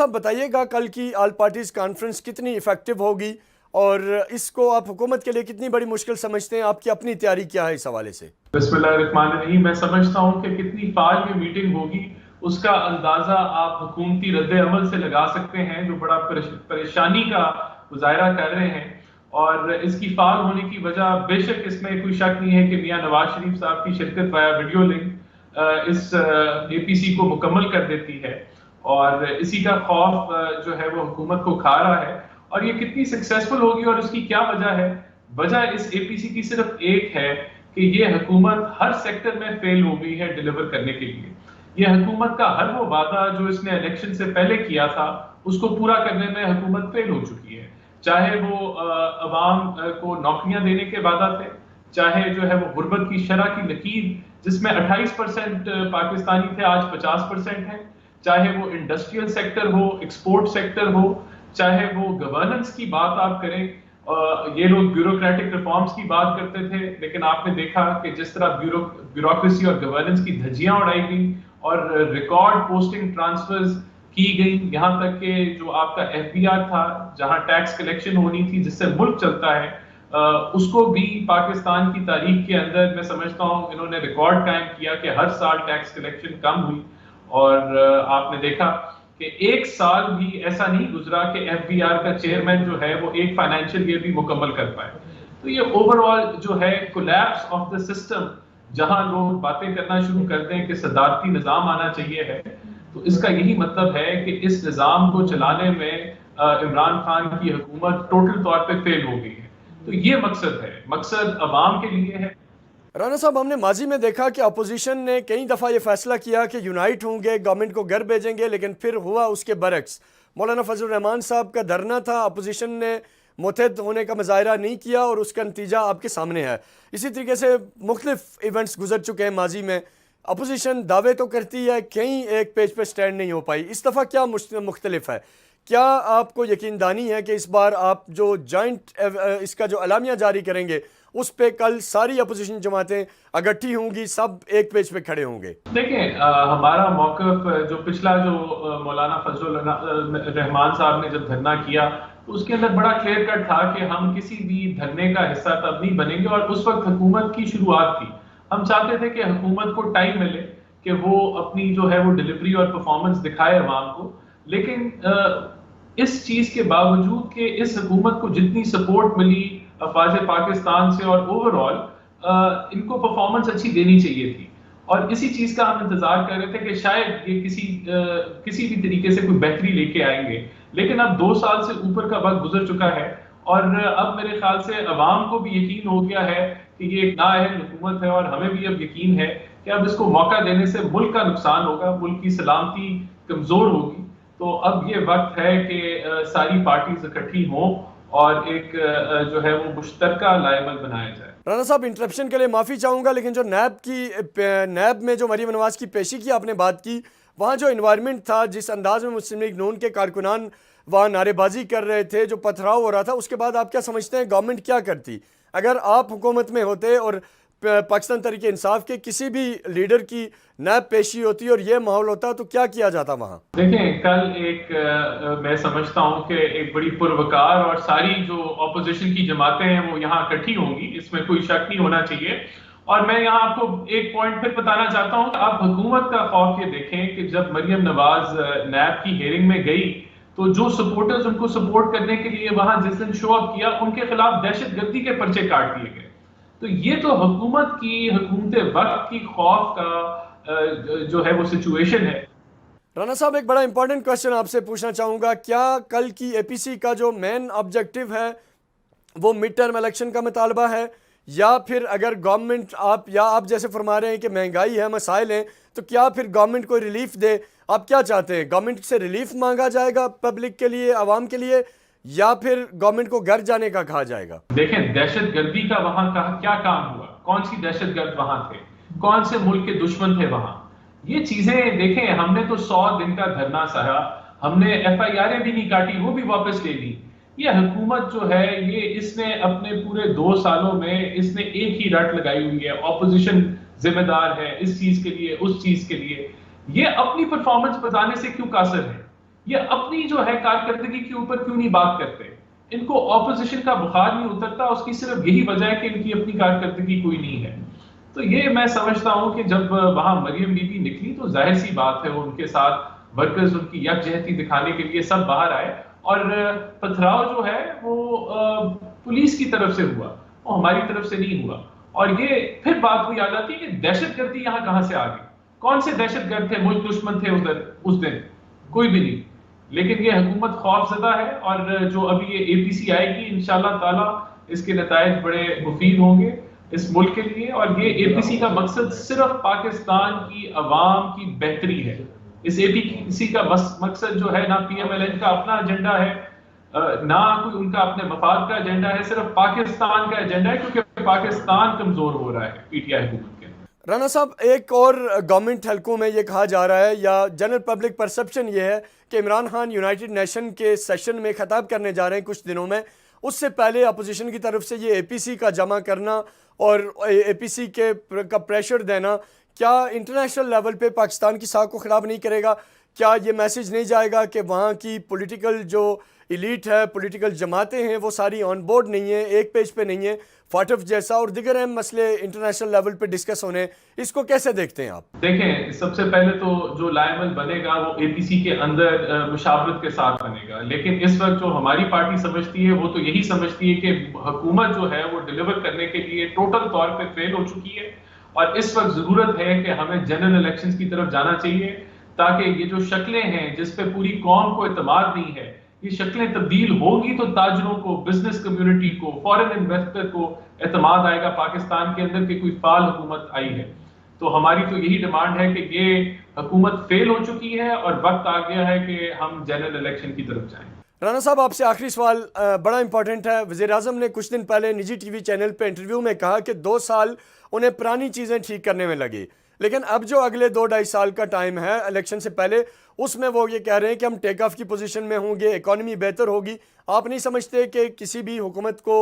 آپ بتائیے گا کل کی آل پارٹیز کانفرنس کتنی ایفیکٹو ہوگی اور اس کو آپ حکومت کے لیے کتنی بڑی مشکل سمجھتے ہیں؟ آپ کی اپنی تیاری کیا ہے اس حوالے سے؟ بسم اللہ الرحمن الرحیم. میں سمجھتا ہوں کہ کتنی فعال یہ میٹنگ ہوگی اس کا اندازہ آپ حکومتی رد عمل سے لگا سکتے ہیں جو بڑا پریشانی کا مظاہرہ کر رہے ہیں. اور اس کی فعال ہونے کی وجہ بے شک اس میں کوئی شک نہیں ہے کہ میاں نواز شریف صاحب کی شرکت ویا ویڈیو لنک اس اے پی سی کو مکمل کر دیتی ہے اور اسی کا خوف جو ہے وہ حکومت کو کھا رہا ہے. اور یہ کتنی سکسیسفل ہوگی اور اس کی کیا وجہ ہے؟ وجہ اس اے پی سی کی صرف ایک ہے کہ یہ حکومت ہر سیکٹر میں فیل ہو گئی ہے ڈیلیور کرنے کے لیے. یہ حکومت کا ہر وہ وعدہ جو اس نے الیکشن سے پہلے کیا تھا اس کو پورا کرنے میں حکومت فیل ہو چکی ہے. چاہے وہ عوام کو نوکریاں دینے کے وعدہ تھے، چاہے جو ہے وہ غربت کی شرح کی لکیر جس میں 28% پاکستانی تھے آج 50% ہیں، چاہے وہ انڈسٹریل سیکٹر ہو، ایکسپورٹ سیکٹر ہو، چاہے وہ گورننس کی بات آپ کریں. یہ لوگ بیوروکریٹک ریفارمز کی بات کرتے تھے لیکن آپ نے دیکھا کہ جس طرح بیوروکریسی اور گورننس کی دھجیاں اڑائی گئیں اور ریکارڈ پوسٹنگ ٹرانسفرز کی گئی، یہاں تک کہ جو آپ کا ایف بی آر تھا جہاں ٹیکس کلیکشن ہونی تھی جس سے ملک چلتا ہے، اس کو بھی پاکستان کی تاریخ کے اندر میں سمجھتا ہوں انہوں نے ریکارڈ قائم کیا کہ ہر سال ٹیکس کلیکشن کم ہوئی. اور آپ نے دیکھا کہ ایک سال بھی ایسا نہیں گزرا کہ ایف بی آر کا چیئرمین جو ہے وہ ایک فائنینشیل ایئر بھی مکمل کر پائے. تو یہ اوور آل جو ہے کولیپس آف دا سسٹم، جہاں لوگ باتیں کرنا شروع کرتے ہیں کہ صدارتی نظام آنا چاہیے ہے، تو اس کا یہی مطلب ہے کہ اس نظام کو چلانے میں عمران خان کی حکومت ٹوٹل طور پہ فیل ہو گئی ہے. تو یہ مقصد ہے، مقصد عوام کے لیے ہے. رانا صاحب، ہم نے ماضی میں دیکھا کہ اپوزیشن نے کئی دفعہ یہ فیصلہ کیا کہ یونائٹ ہوں گے، گورنمنٹ کو گھر بھیجیں گے، لیکن پھر ہوا اس کے برعکس. مولانا فضل الرحمان صاحب کا دھرنا تھا، اپوزیشن نے متحد ہونے کا مظاہرہ نہیں کیا اور اس کا نتیجہ آپ کے سامنے ہے. اسی طریقے سے مختلف ایونٹس گزر چکے ہیں ماضی میں. اپوزیشن دعوے تو کرتی ہے، کہیں ایک پیج پہ سٹینڈ نہیں ہو پائی. اس دفعہ کیا مختلف ہے؟ کیا آپ کو یقین دانی ہے کہ اس بار آپ جو جوائنٹ اس کا جو اعلامیہ جاری کریں گے اس پہ کل ساری اپوزیشن جماعتیں اکٹھی ہوں گی، سب ایک پیج پہ کھڑے ہوں گے؟ دیکھیں، ہمارا موقف جو پچھلا جو مولانا فضل الرحمان صاحب نے جب دھرنا کیا تو اس کے اندر بڑا کلیئر کٹ تھا کہ ہم کسی بھی دھرنے کا حصہ تب نہیں بنیں گے. اور اس وقت حکومت کی شروعات تھی، ہم چاہتے تھے کہ حکومت کو ٹائم ملے کہ وہ اپنی جو ہے وہ ڈیلیوری اور پرفارمنس دکھائے عوام کو. لیکن اس چیز کے باوجود کہ اس حکومت کو جتنی سپورٹ ملی افواج پاکستان سے اور اوور آل ان کو پرفارمنس اچھی دینی چاہیے تھی، اور اسی چیز کا ہم انتظار کر رہے تھے کہ شاید یہ کسی بھی طریقے سے کوئی بہتری لے کے آئیں گے. لیکن اب 2 سال سے اوپر کا وقت گزر چکا ہے اور اب میرے خیال سے عوام کو بھی یقین ہو گیا ہے کہ یہ ایک نااہل حکومت ہے، اور ہمیں بھی اب یقین ہے کہ اب اس کو موقع دینے سے ملک کا نقصان ہوگا، ملک کی سلامتی کمزور ہوگی. تو اب یہ وقت ہے کہ ساری پارٹیز اکٹھی ہوں اور ایک جو ہے وہ مشترکہ لائبل بنایا جائے. رانا صاحب، انٹرپشن کے لیے معافی چاہوں گا، لیکن جو نیب میں جو مریم نواز کی پیشی کی آپ نے بات کی، وہاں جو انوائرمنٹ تھا، جس انداز میں مسلم لیگ نون کے کارکنان وہاں نعرے بازی کر رہے تھے، جو پتھراؤ ہو رہا تھا، اس کے بعد آپ کیا سمجھتے ہیں گورنمنٹ کیا کرتی؟ اگر آپ حکومت میں ہوتے اور پاکستان تحریک انصاف کے کسی بھی لیڈر کی نیب پیشی ہوتی اور یہ ماحول ہوتا تو کیا کیا جاتا وہاں؟ دیکھیں، کل میں سمجھتا ہوں کہ ایک بڑی پروکار اور ساری جو اپوزیشن کی جماعتیں ہیں وہ یہاں اکٹھی ہوں گی، اس میں کوئی شک نہیں ہونا چاہیے. اور میں یہاں آپ کو ایک پوائنٹ پھر بتانا چاہتا ہوں کہ آپ حکومت کا خوف یہ دیکھیں کہ جب مریم نواز نیب کی ہیئرنگ میں گئی تو جو سپورٹرز ان کو سپورٹ کرنے کے لیے وہاں جس دن شو اپ کیا، ان کے خلاف دہشت گردی کے پرچے کاٹ دیے گئے. تو یہ تو حکومت وقت کی خوف کا جو ہے وہ سچویشن ہے. رانا صاحب، ایک بڑا امپورٹنٹ کوشچن آپ سے پوچھنا چاہوں گا، کیا کل کی اے پی سی کا جو مین آبجیکٹو ہے وہ مڈ ٹرم الیکشن کا مطالبہ ہے، یا پھر اگر گورنمنٹ آپ جیسے فرما رہے ہیں کہ مہنگائی ہے، مسائل ہیں، تو کیا پھر گورنمنٹ کو ریلیف دے؟ آپ کیا چاہتے ہیں؟ گورنمنٹ سے ریلیف مانگا جائے گا پبلک کے لیے، عوام کے لیے، یا پھر گورنمنٹ کو گھر جانے کا کہا جائے گا؟ دیکھیں، دہشت گردی کا وہاں کا کیا کام ہوا؟ کون سی دہشت گرد وہاں تھے؟ کون سے ملک کے دشمن تھے وہاں؟ یہ چیزیں دیکھیں، ہم نے تو 100 دن کا دھرنا سہا، ہم نے ایف آئی آریں بھی نہیں کاٹی، وہ بھی واپس لے لی. یہ حکومت جو ہے اس نے اپنے پورے 2 سالوں میں اس نے ایک ہی رٹ لگائی ہوئی ہے. اپوزیشن ذمہ دار ہے اس چیز کے لیے، اس چیز کے لیے. یہ اپنی پرفارمنس بتانے سے کیوں قاصر ہے؟ یہ اپنی جو ہے کارکردگی کے اوپر کیوں نہیں بات کرتے؟ ان کو اپوزیشن کا بخار نہیں اترتا، اس کی صرف یہی وجہ ہے کہ ان کی اپنی کارکردگی کوئی نہیں ہے. تو یہ میں سمجھتا ہوں کہ جب وہاں مریم بی بی نکلی تو ظاہر سی بات ہے ان کے ساتھ ورکرز ان کی یکجہتی دکھانے کے لیے سب باہر آئے، اور پتھراؤ جو ہے وہ پولیس کی طرف سے ہوا، وہ ہماری طرف سے نہیں ہوا. اور یہ پھر بات وہی آ جاتی ہے کہ دہشت گردی یہاں کہاں سے آ گئی؟ کون سے دہشت گرد تھے، ملک دشمن تھے ادھر اس دن؟ کوئی بھی نہیں. لیکن یہ حکومت خوف زدہ ہے، اور جو ابھی یہ اے پی سی آئے گی انشاءاللہ تعالی اس کے نتائج بڑے مفید ہوں گے اس ملک کے لیے. اور یہ اے پی سی کا مقصد صرف پاکستان کی عوام کی بہتری ہے. اس اے پی سی کا مقصد جو ہے نہ پی ایم ایل این کا اپنا ایجنڈا ہے، نہ کوئی ان کا اپنے مفاد کا ایجنڈا ہے، صرف پاکستان کا ایجنڈا ہے، کیونکہ پاکستان کمزور ہو رہا ہے پی ٹی آئی حکومت کے. رانا صاحب، ایک اور گورنمنٹ حلقوں میں یہ کہا جا رہا ہے یا جنرل پبلک پرسپشن یہ ہے کہ عمران خان یونائٹڈ نیشن کے سیشن میں خطاب کرنے جا رہے ہیں کچھ دنوں میں، اس سے پہلے اپوزیشن کی طرف سے یہ اے پی سی کا جمع کرنا اور اے پی سی کا پریشر دینا کیا انٹرنیشنل لیول پہ پاکستان کی ساکھ کو خراب نہیں کرے گا؟ کیا یہ میسج نہیں جائے گا کہ وہاں کی پولیٹیکل جو ایلیٹ ہے، پولیٹیکل جماعتیں ہیں، وہ ساری آن بورڈ نہیں ہیں، ایک پیج پہ نہیں ہیں؟ فاٹف جیسا اور دیگر اہم مسئلے انٹرنیشنل لیول پہ ڈسکس ہونے، اس کو کیسے دیکھتے ہیں آپ؟ دیکھیں، سب سے پہلے تو جو لائمل بنے گا وہ اے پی سی کے اندر مشاورت کے ساتھ بنے گا. لیکن اس وقت جو ہماری پارٹی سمجھتی ہے وہ تو یہی سمجھتی ہے کہ حکومت جو ہے وہ ڈیلیور کرنے کے لیے ٹوٹل طور پہ فیل ہو چکی ہے، اور اس وقت ضرورت ہے کہ ہمیں جنرل الیکشنز کی طرف جانا چاہیے، تاکہ یہ جو شکلیں ہیں جس پہ پوری قوم کو اعتماد نہیں ہے، یہ شکلیں تبدیل ہوگی تو تاجروں کو، بزنس کمیونٹی کو، فورن انویسٹر کو اعتماد آئے گا پاکستان کے اندر کہ کوئی فعال حکومت آئی ہے. تو ہماری تو یہی ڈیمانڈ ہے کہ یہ حکومت فیل ہو چکی ہے اور وقت آ گیا ہے کہ ہم جنرل الیکشن کی طرف جائیں. رانا صاحب، آپ سے آخری سوال بڑا امپورٹنٹ ہے. وزیر اعظم نے کچھ دن پہلے نجی ٹی وی چینل پہ انٹرویو میں کہا کہ 2 سال انہیں پرانی چیزیں ٹھیک کرنے میں لگے، لیکن اب جو اگلے 2-2.5 سال کا ٹائم ہے الیکشن سے پہلے، اس میں وہ یہ کہہ رہے ہیں کہ ہم ٹیک آف کی پوزیشن میں ہوں گے، اکانومی بہتر ہوگی. آپ نہیں سمجھتے کہ کسی بھی حکومت کو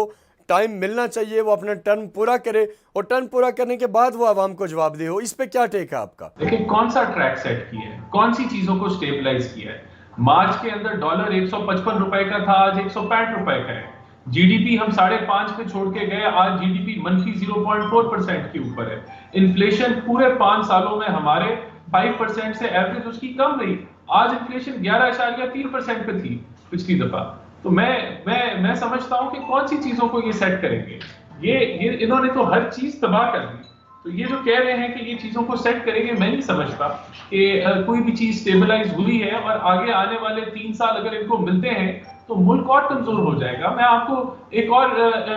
ٹائم ملنا چاہیے، وہ اپنا ٹرم پورا کرے اور ٹرم پورا کرنے کے بعد وہ عوام کو جواب دے ہو؟ اس پہ کیا ٹیک ہے آپ کا؟ دیکھیں، کون سا ٹریک سیٹ کیا ہے، کون سی چیزوں کو سٹیبلائز کیا ہے؟ مارچ کے اندر ڈالر 155 روپے کا تھا، آج 165 روپے کا ہے. جی ڈی پی ہم 5.5 پہ چھوڑ کے گئے، آج جی ڈی پی منفی 0.4% کے اوپر ہے. انفلیشن پورے 5 سالوں میں ہمارے 5% سے ایوریج اس کی کم رہی، آج انفلیشن 11.3% پہ تھی پچھلی دفعہ. تو میں سمجھتا ہوں کہ کون سی چیزوں کو یہ سیٹ کریں گے؟ یہ انہوں نے تو ہر چیز تباہ کر دی. تو یہ جو کہہ رہے ہیں کہ یہ چیزوں کو سیٹ کریں گے، میں نہیں سمجھتا کہ کوئی بھی چیز سٹیبلائز ہوئی ہے. اور آگے آنے والے 3 سال اگر ان کو ملتے ہیں تو ملک اور کمزور ہو جائے گا. میں آپ کو ایک اور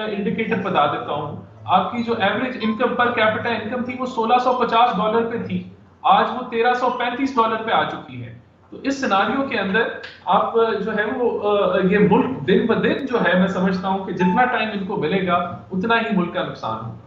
انڈیکیٹر بتا دیتا ہوں. آپ کی جو average income per capita income تھی وہ $1650 پہ تھی، آج وہ $1335 پہ آ چکی ہے. تو اس سیناریو کے اندر آپ جو ہے وہ یہ ملک دن بدن جو ہے، میں سمجھتا ہوں کہ جتنا ٹائم ان کو ملے گا اتنا ہی ملک کا نقصان ہوگا.